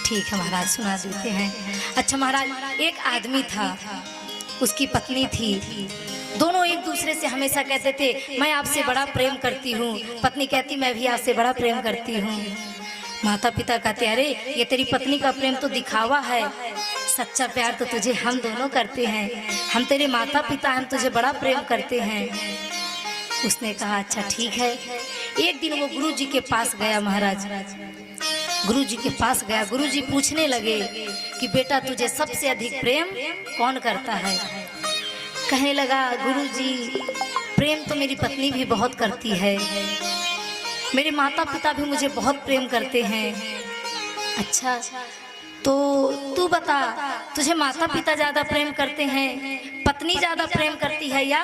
ठीक है महाराज, सुना देते हैं। अच्छा महाराज, एक आदमी था, उसकी पत्नी थी। दोनों एक दूसरे से हमेशा कहते थे मैं आपसे बड़ा प्रेम करती हूँ। पत्नी कहती मैं भी आपसे बड़ा प्रेम करती हूँ। माता पिता कहते अरे ये तेरी पत्नी का प्रेम तो दिखावा है, सच्चा प्यार तो तुझे हम दोनों करते हैं, हम तेरे माता पिता हम तुझे बड़ा प्रेम करते हैं। उसने कहा अच्छा ठीक है। एक दिन वो गुरु जी के पास गया महाराज, गुरु जी के पास गया। गुरु जी पूछने लगे कि बेटा तुझे सबसे अधिक प्रेम कौन करता है? कहने लगा गुरु जी प्रेम तो मेरी पत्नी भी बहुत करती है, मेरे माता पिता भी मुझे बहुत प्रेम करते हैं। अच्छा तो तू बता तुझे माता पिता ज्यादा प्रेम करते हैं, पत्नी ज्यादा प्रेम करती है या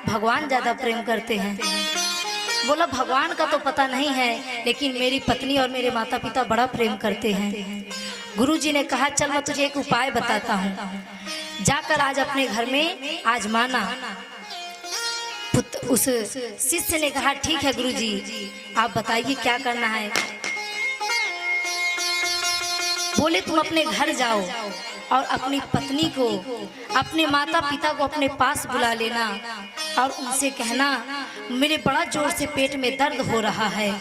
भगवान ज्यादा प्रेम करते हैं? बोला भगवान का तो पता नहीं है, लेकिन मेरी पत्नी और मेरे माता पिता बड़ा प्रेम करते हैं। गुरुजी ने कहा चल मैं तुझे एक उपाय बताता हूँ, जाकर आज अपने घर में आजमाना। उस शिष्य ने कहा ठीक है गुरुजी, आप बताइए क्या करना है। बोले तुम अपने घर जाओ और अपनी पत्नी को, अपने माता पिता को अपने पास बुला लेना और उनसे कहना मेरे बड़ा जोर से पेट में दर्द हो रहा है,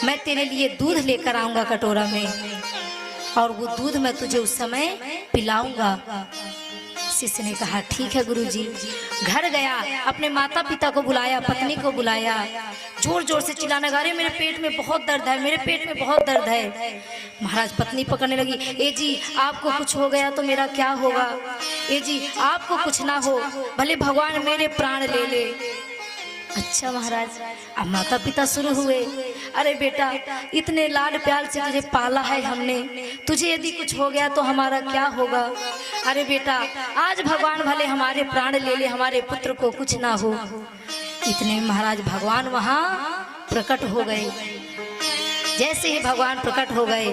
मैं तेरे लिए दूध लेकर आऊंगा कटोरा में और वो दूध मैं तुझे उस समय पिलाऊंगा। शिष्य ने कहा ठीक है गुरुजी। घर गया, अपने माता पिता को बुलाया, पत्नी को बुलाया, जोर जोर से चिल्लाने लगा अरे मेरे पेट में बहुत दर्द है, मेरे पेट में बहुत दर्द है। महाराज पत्नी पकड़ने लगी, ए जी आपको कुछ हो गया तो मेरा क्या होगा, ए जी आपको कुछ ना हो भले भगवान मेरे प्राण ले ले। अच्छा महाराज, अब माता पिता शुरू हुए, अरे बेटा इतने लाड प्यार से तुझे पाला है हमने, तुझे यदि कुछ हो गया तो हमारा क्या होगा? अरे बेटा आज भगवान भले हमारे प्राण ले ले, हमारे पुत्र को कुछ ना हो। इतने महाराज भगवान वहां प्रकट हो गए। जैसे ही भगवान प्रकट हो गए,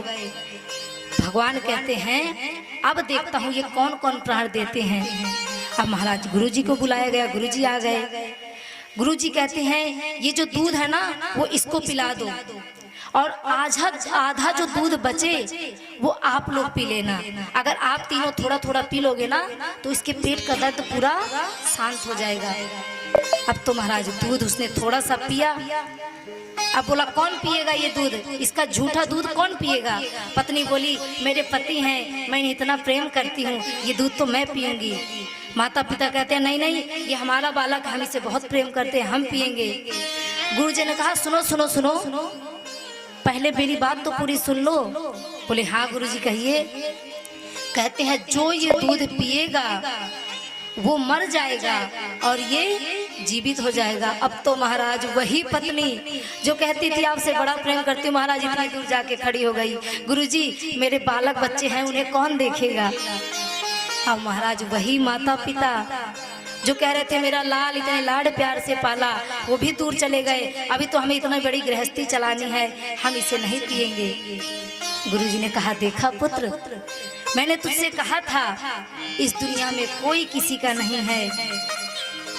भगवान कहते हैं अब देखता हूँ ये कौन कौन प्राण देते हैं। अब महाराज गुरुजी को बुलाया गया, गुरुजी आ गए। गुरुजी कहते हैं ये जो दूध है ना वो इसको पिला दो और आधा जो दूध बचे वो आप लोग पी लेना। अगर आप तीनों थोड़ा थोड़ा पी लोगे ना तो इसके पेट का दर्द पूरा शांत हो जाएगा। अब तो महाराज दूध उसने थोड़ा सा पिया। अब बोला कौन पिएगा ये दूध, इसका झूठा दूध कौन पिएगा? पत्नी बोली मेरे पति हैं, मैं इतना प्रेम करती हूँ, ये दूध तो मैं पीऊंगी। माता पिता कहते हैं नहीं नहीं ये हमारा बालक, हम इसे बहुत प्रेम करते हैं, हम पिएंगे। गुरुजी ने कहा सुनो सुनो सुनो, पहले मेरी बात तो पूरी सुन लो। बोले हाँ गुरुजी कहिए। कहते हैं जो ये दूध पिएगा वो मर जाएगा और ये जीवित हो जाएगा। अब तो महाराज वही पत्नी जो कहती थी आपसे बड़ा प्रेम करती हूँ, महाराज इतनी दूर जाके खड़ी हो गई, गुरुजी मेरे बालक बच्चे हैं उन्हें कौन देखेगा? अब महाराज वही माता पिता जो कह रहे थे मेरा लाल इतने लाड प्यार से पाला, वो भी दूर चले गए। अभी तो हमें इतना बड़ी गृहस्थी चलानी है, हम इसे नहीं पिएंगे। गुरुजी ने कहा देखा पुत्र, मैंने तुझसे कहा था इस दुनिया में कोई किसी का नहीं है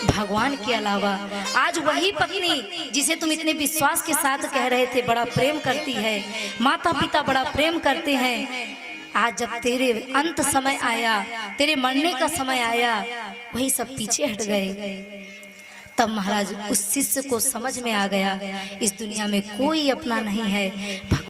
भगवान के अलावा। आज वही पत्नी जिसे तुम इतने विश्वास के साथ कह रहे थे बड़ा प्रेम करती है, माता पिता बड़ा प्रेम करते हैं, आज जब तेरे अंत समय आया, तेरे मरने का समय आया, वही सब पीछे हट गए। तब महाराज उस शिष्य को समझ में आ गया इस दुनिया में कोई अपना नहीं है।